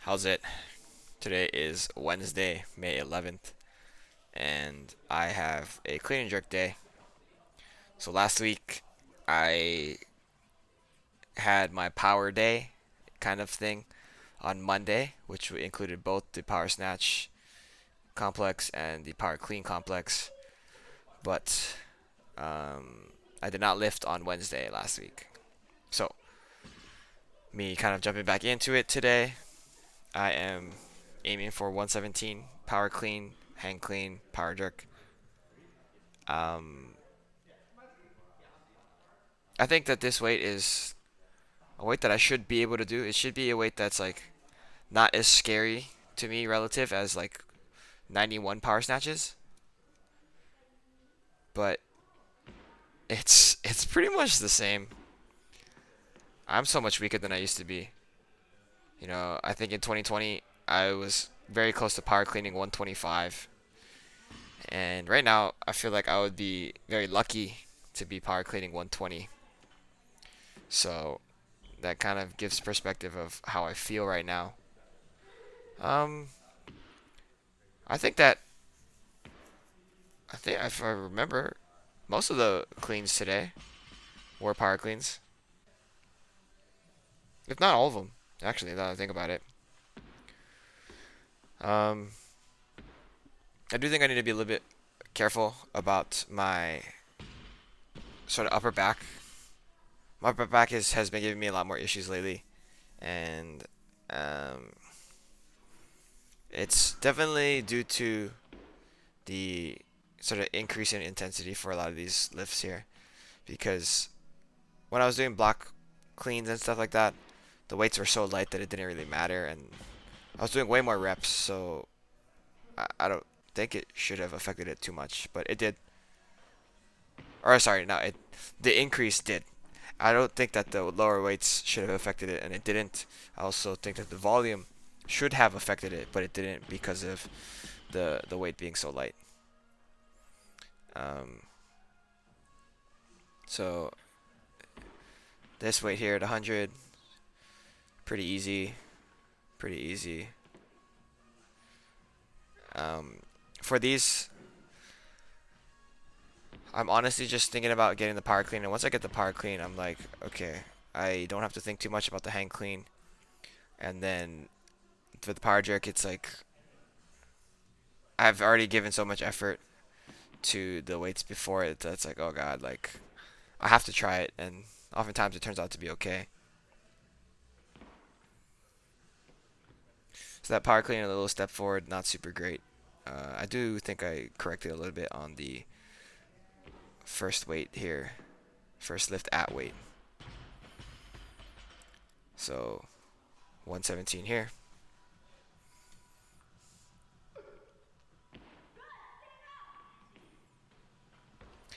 How's it? Today is Wednesday, May 11th, and I have a clean and jerk day. So last week, I had my power day kind of thing on Monday, which included both the power snatch complex and the power clean complex, but I did not lift on Wednesday last week. So, me kind of jumping back into it today, I am aiming for 117 power clean, hang clean, power jerk. Um, I think that this weight is a weight that I should be able to do. It should be a weight that's like not as scary to me relative as like 91 power snatches, but it's pretty much the same. I'm so much weaker than I used to be. I think in 2020 I was very close to power cleaning 125, and right now I feel like I would be very lucky to be power cleaning 120. So that kind of gives perspective of how I feel right now. Um, I think that I think if I remember, most of the cleans today were power cleans, if not all of them. Actually, now that I think about it, um, I do think I need to be a little bit careful about my sort of upper back. My upper back has been giving me a lot more issues lately, and um, it's definitely due to the sort of increase in intensity for a lot of these lifts here. Because when I was doing block cleans and stuff like that, the weights were so light that it didn't really matter, and I was doing way more reps, so I don't think it should have affected it too much, but it did. Or sorry, no, the increase did. I don't think that the lower weights should have affected it, and it didn't. I also think that the volume should have affected it, but it didn't because of the weight being so light. Um, so this weight here at 100, pretty easy, pretty easy. Um, for these, I'm honestly just thinking about getting the power clean, and once I get the power clean, I'm like, okay, I don't have to think too much about the hang clean. And then for the power jerk, it's like I've already given so much effort to the weights before it that's like, oh god, like I have to try it, and oftentimes it turns out to be okay. So that power clean and a little step forward, not super great. I do think I corrected a little bit on the first weight here, first lift at weight. So 117 here.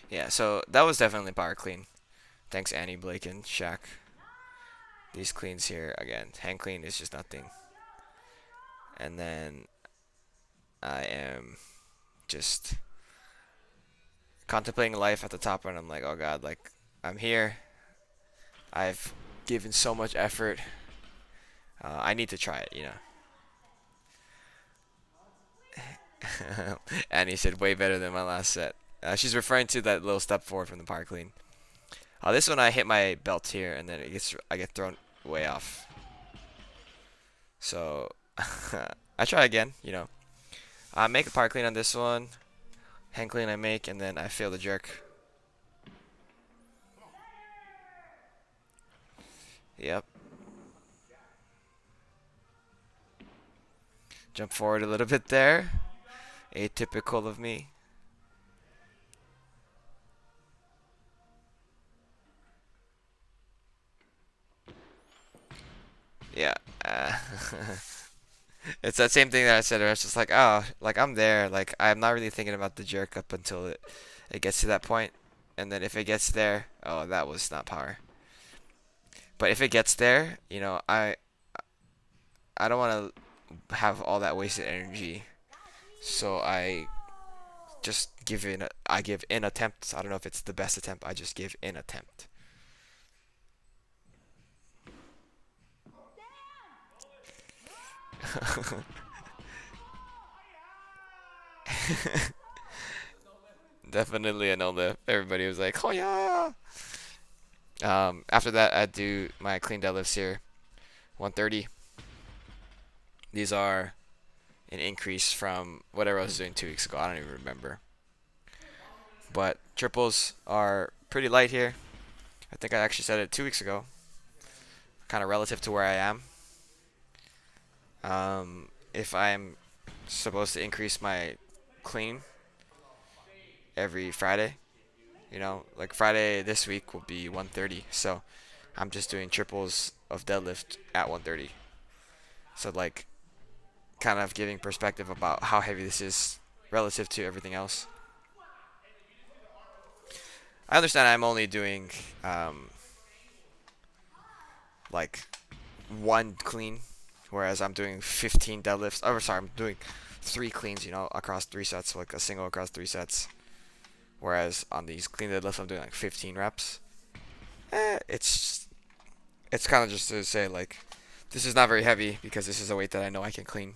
Yeah, so that was definitely power clean. Thanks Annie, Blake, and Shaq. These cleans here, again, hand clean is just nothing. And then I am just contemplating life at the top, and I'm like, oh god, like I'm here. I've given so much effort. I need to try it. Annie said way better than my last set. She's referring to that little step forward from the power clean. This one I hit my belt here, and then I get thrown way off. So I try again. I make a power clean on this one, hand clean I make, and then I fail the jerk. Yep. Jump forward a little bit there. Atypical of me. Yeah. It's that same thing that I said. Where it's just like, oh, like I'm there. Like I'm not really thinking about the jerk up until it gets to that point, and then if it gets there, oh, that was not power. But if it gets there, I don't want to have all that wasted energy. So I give in attempts. I don't know if it's the best attempt. I just give in attempt. Definitely a no lift. Everybody was like, oh yeah. After that, I do my clean deadlifts here, 130. These are an increase from whatever I was doing 2 weeks ago. I don't even remember. But triples are pretty light here. I think I actually said it 2 weeks ago, kind of relative to where I am. If I'm supposed to increase my clean every Friday, like Friday this week will be 130. So I'm just doing triples of deadlift at 130. So like kind of giving perspective about how heavy this is relative to everything else. I understand I'm only doing like one clean, whereas I'm doing 15 deadlifts. Oh, sorry, I'm doing three cleans, across 3 sets, like a single across 3 sets. Whereas on these clean deadlifts, I'm doing like 15 reps. It's kind of just to say like this is not very heavy because this is a weight that I know I can clean.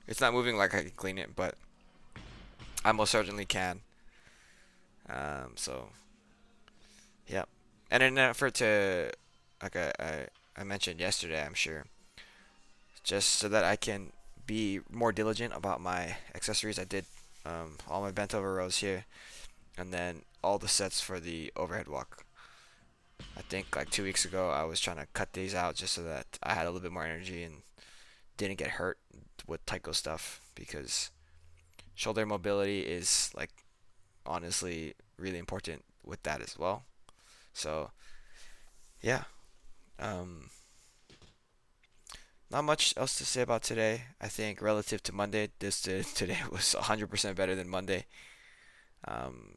It's not moving like I can clean it, but I most certainly can. So yeah, and in an effort to, like I mentioned yesterday, I'm sure, just so that I can be more diligent about my accessories, I did all my bent over rows here, and then all the sets for the overhead walk. I think like 2 weeks ago, I was trying to cut these out just so that I had a little bit more energy and didn't get hurt with Tycho stuff because shoulder mobility is like honestly really important with that as well. So yeah, um, not much else to say about today. I think relative to Monday, today was 100% better than Monday.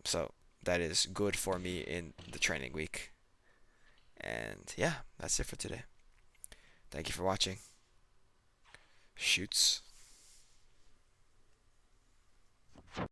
So that is good for me in the training week. And yeah, that's it for today. Thank you for watching. Shoots.